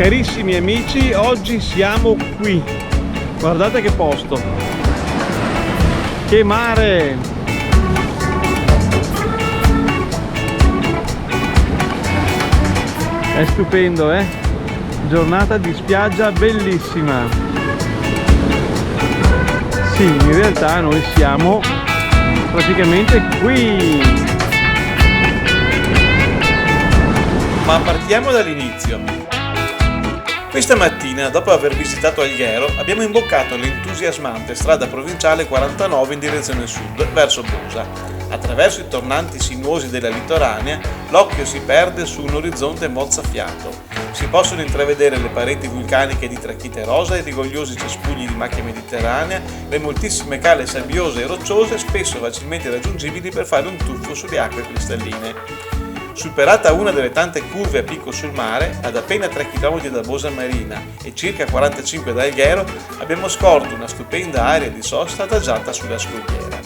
Carissimi amici, oggi siamo qui. Guardate che posto. Che mare! È stupendo, eh? Giornata di spiaggia bellissima. Sì, in realtà noi siamo praticamente qui. Ma partiamo dall'inizio. Questa mattina, dopo aver visitato Alghero, abbiamo imboccato l'entusiasmante strada provinciale 49 in direzione sud, verso Bosa. Attraverso i tornanti sinuosi della litoranea, l'occhio si perde su un orizzonte mozzafiato. Si possono intravedere le pareti vulcaniche di tracchite rosa, i rigogliosi cespugli di macchia mediterranea, le moltissime cale sabbiose e rocciose, spesso facilmente raggiungibili per fare un tuffo sulle acque cristalline. Superata una delle tante curve a picco sul mare, ad appena 3 km da Bosa Marina e circa 45 da Alghero, abbiamo scorto una stupenda area di sosta adagiata sulla scogliera.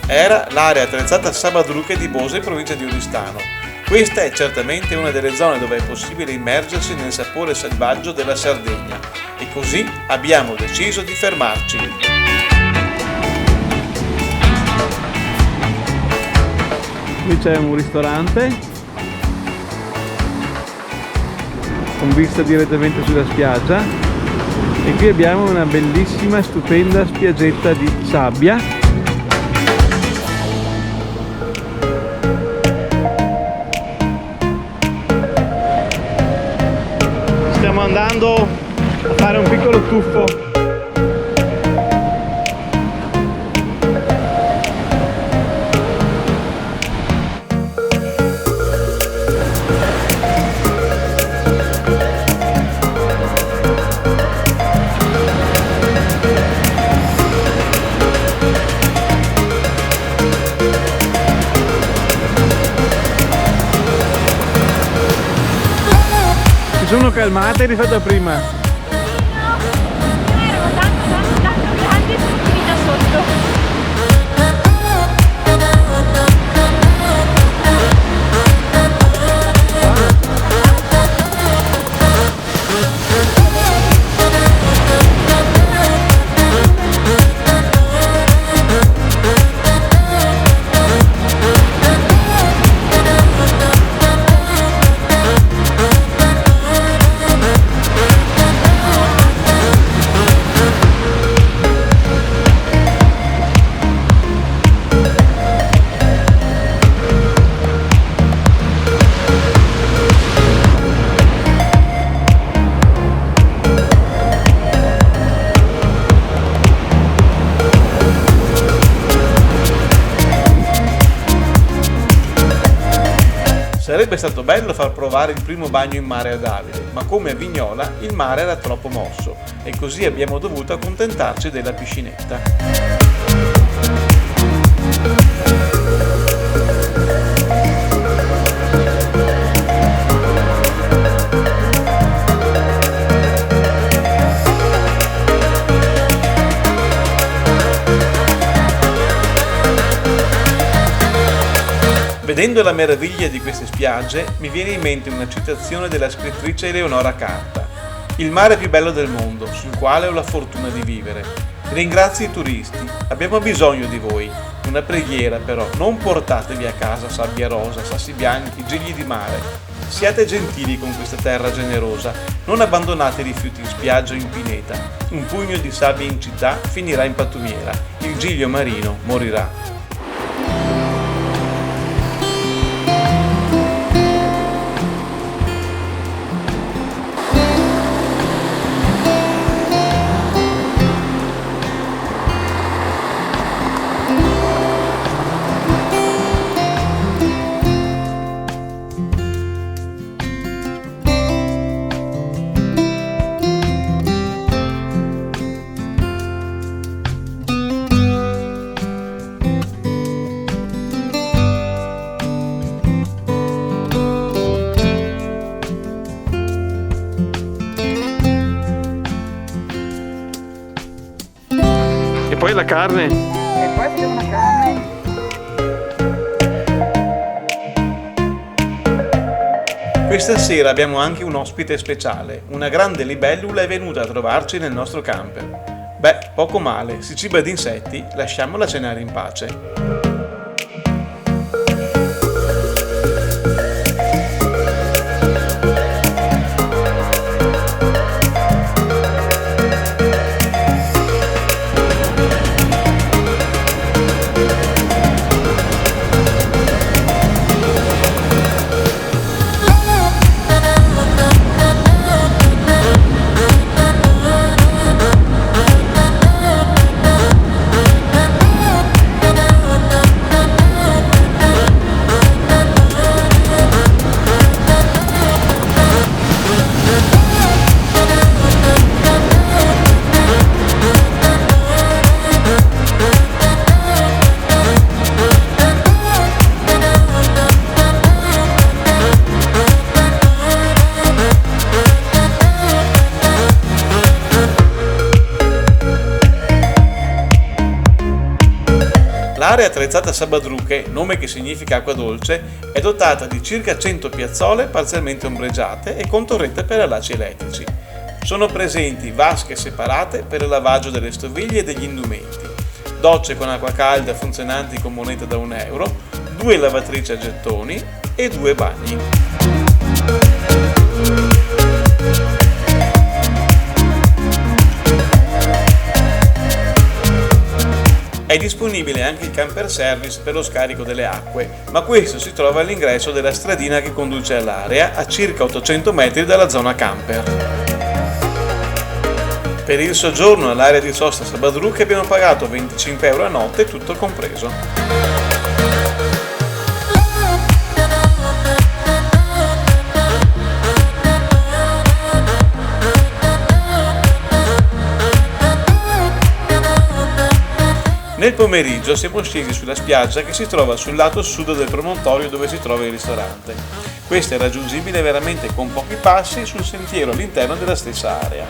Era l'area attrezzata Sabadruche di Bosa in provincia di Oristano. Questa è certamente una delle zone dove è possibile immergersi nel sapore selvaggio della Sardegna e così abbiamo deciso di fermarci. Qui c'è un ristorante con vista direttamente sulla spiaggia e qui abbiamo una bellissima, stupenda spiaggetta di sabbia. Stiamo andando a fare un piccolo tuffo. Sono calmate rispetto a prima. Erano tanto grandi e sottili da sotto. Sarebbe stato bello far provare il primo bagno in mare a Davide, ma come a Vignola il mare era troppo mosso e così abbiamo dovuto accontentarci della piscinetta. Vedendo la meraviglia di queste spiagge, mi viene in mente una citazione della scrittrice Eleonora Carta. Il mare più bello del mondo, sul quale ho la fortuna di vivere. Ringrazio i turisti, abbiamo bisogno di voi. Una preghiera però, non portatevi a casa sabbia rosa, sassi bianchi, gigli di mare. Siate gentili con questa terra generosa, non abbandonate i rifiuti in spiaggia o in pineta. Un pugno di sabbia in città finirà in pattumiera, il giglio marino morirà. E poi la carne. E poi facciamo una carne. Questa sera abbiamo anche un ospite speciale, una grande libellula è venuta a trovarci nel nostro camper. Beh, poco male, si ciba di insetti, lasciamola cenare in pace. L'area attrezzata Sabadruche, nome che significa acqua dolce, è dotata di circa 100 piazzole parzialmente ombreggiate e con torrette per allacci elettrici. Sono presenti vasche separate per il lavaggio delle stoviglie e degli indumenti, docce con acqua calda funzionanti con moneta da €1, 2 lavatrici a gettoni e 2 bagni. È disponibile anche il camper service per lo scarico delle acque, ma questo si trova all'ingresso della stradina che conduce all'area, a circa 800 metri dalla zona camper. Per il soggiorno all'area di sosta Sabadrucche abbiamo pagato €25 a notte, tutto compreso. Nel pomeriggio siamo scesi sulla spiaggia che si trova sul lato sud del promontorio dove si trova il ristorante. Questo è raggiungibile veramente con pochi passi sul sentiero all'interno della stessa area.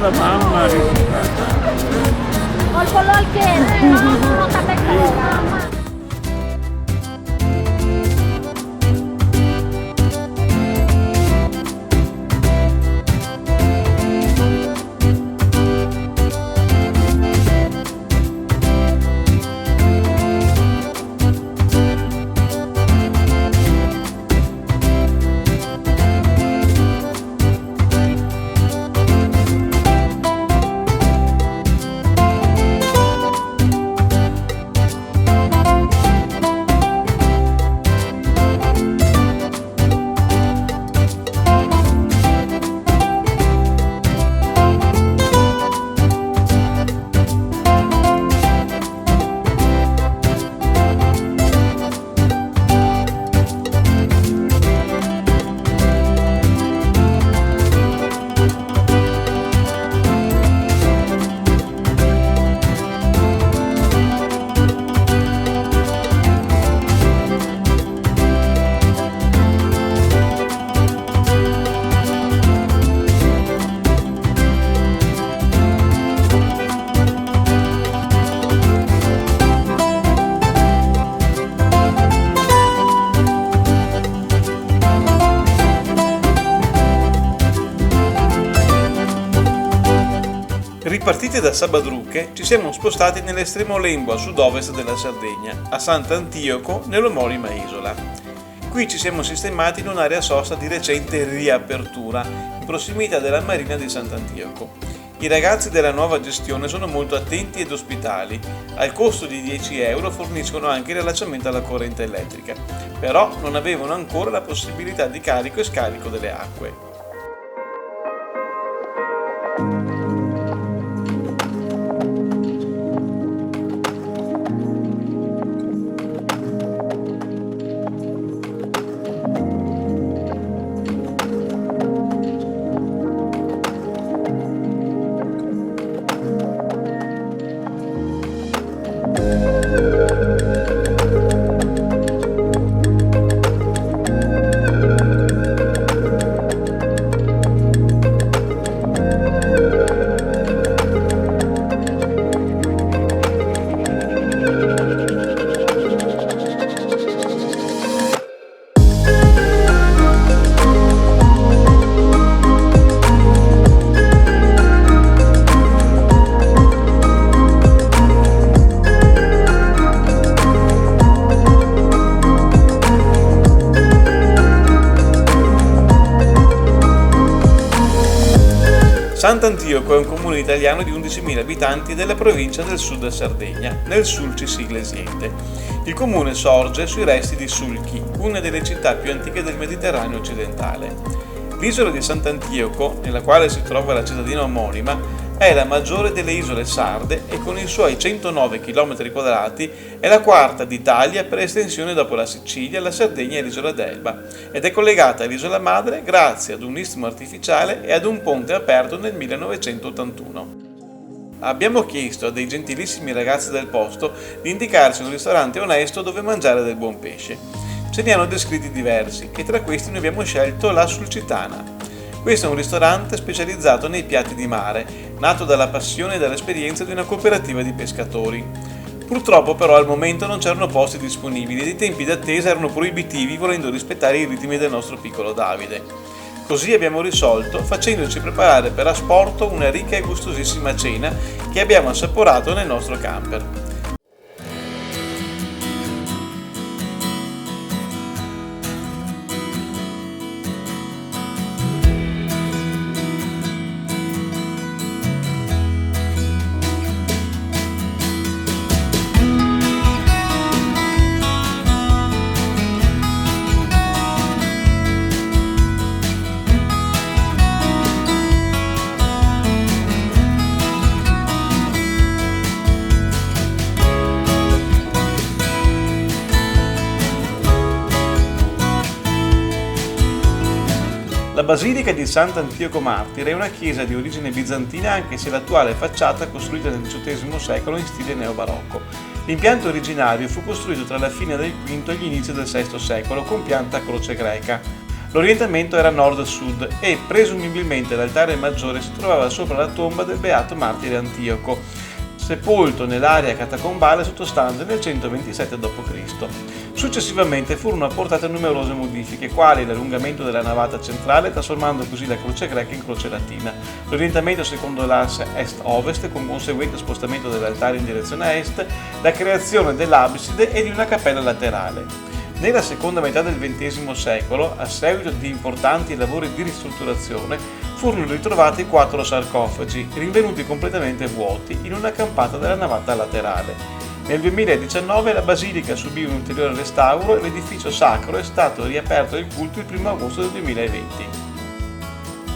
La mamma Ho il pollo al chiede, no, non t'attacca. Ripartiti da Sabadrucche ci siamo spostati nell'estremo lembo a sud-ovest della Sardegna, a Sant'Antioco, nell'omonima isola. Qui ci siamo sistemati in un'area sosta di recente riapertura, in prossimità della marina di Sant'Antioco. I ragazzi della nuova gestione sono molto attenti ed ospitali, al costo di €10 forniscono anche il riallacciamento alla corrente elettrica, però non avevano ancora la possibilità di carico e scarico delle acque. Sant'Antioco è un comune italiano di 11.000 abitanti della provincia del sud Sardegna, nel Sulcis Iglesiente. Il comune sorge sui resti di Sulchi, una delle città più antiche del Mediterraneo occidentale. L'isola di Sant'Antioco, nella quale si trova la cittadina omonima, è la maggiore delle isole sarde e con i suoi 109 km² è la quarta d'Italia per estensione dopo la Sicilia, la Sardegna e l'isola d'Elba ed è collegata all'isola madre grazie ad un istmo artificiale e ad un ponte aperto nel 1981. Abbiamo chiesto a dei gentilissimi ragazzi del posto di indicarci un ristorante onesto dove mangiare del buon pesce. Ce ne hanno descritti diversi e tra questi noi abbiamo scelto la Sulcitana. Questo è un ristorante specializzato nei piatti di mare, nato dalla passione e dall'esperienza di una cooperativa di pescatori. Purtroppo però al momento non c'erano posti disponibili ed i tempi d'attesa erano proibitivi volendo rispettare i ritmi del nostro piccolo Davide. Così abbiamo risolto facendoci preparare per asporto una ricca e gustosissima cena che abbiamo assaporato nel nostro camper. La Basilica di Sant'Antioco Martire è una chiesa di origine bizantina anche se l'attuale facciata costruita nel XVIII secolo in stile neobarocco. L'impianto originario fu costruito tra la fine del V e gli inizi del VI secolo con pianta a croce greca. L'orientamento era nord-sud e presumibilmente l'altare maggiore si trovava sopra la tomba del beato martire Antioco, sepolto nell'area catacombale sottostante nel 127 d.C. Successivamente furono apportate numerose modifiche, quali l'allungamento della navata centrale, trasformando così la croce greca in croce latina, l'orientamento secondo l'asse est-ovest con conseguente spostamento dell'altare in direzione est, la creazione dell'abside e di una cappella laterale. Nella seconda metà del XX secolo, a seguito di importanti lavori di ristrutturazione, furono ritrovati 4 sarcofagi, rinvenuti completamente vuoti in una campata della navata laterale. Nel 2019 la basilica subì un ulteriore restauro e l'edificio sacro è stato riaperto al culto il 1 agosto del 2020.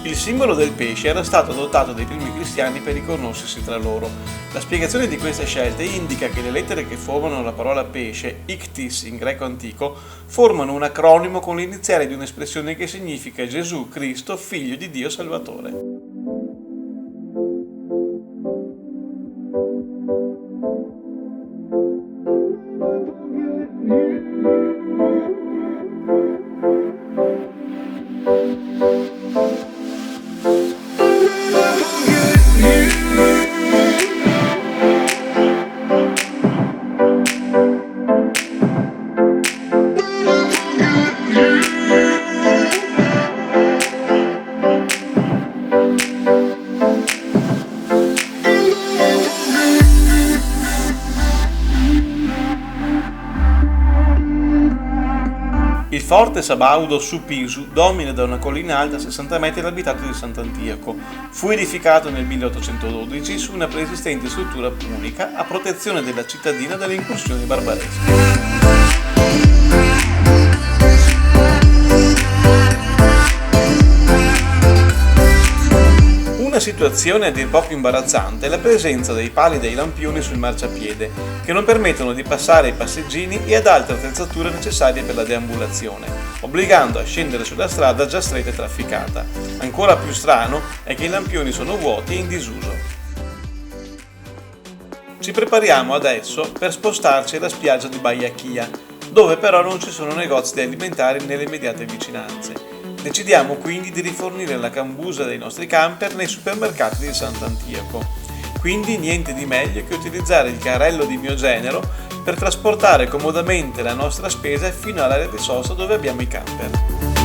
Il simbolo del pesce era stato adottato dai primi cristiani per riconoscersi tra loro. La spiegazione di queste scelte indica che le lettere che formano la parola pesce, ichthys in greco antico, formano un acronimo con l'iniziale di un'espressione che significa Gesù Cristo, figlio di Dio Salvatore. Il forte Sabaudo su Pisu domina da una collina alta a 60 metri l'abitato di Sant'Antioco. Fu edificato nel 1812 su una preesistente struttura punica a protezione della cittadina dalle incursioni barbaresche. Una situazione a dir poco imbarazzante è la presenza dei pali dei lampioni sul marciapiede, che non permettono di passare ai passeggini e ad altre attrezzature necessarie per la deambulazione, obbligando a scendere sulla strada già stretta e trafficata. Ancora più strano è che i lampioni sono vuoti e in disuso. Ci prepariamo adesso per spostarci alla spiaggia di Baiachia, dove però non ci sono negozi di alimentari nelle immediate vicinanze. Decidiamo quindi di rifornire la cambusa dei nostri camper nei supermercati di Sant'Antioco. Quindi niente di meglio che utilizzare il carrello di mio genero per trasportare comodamente la nostra spesa fino all'area di sosta dove abbiamo i camper.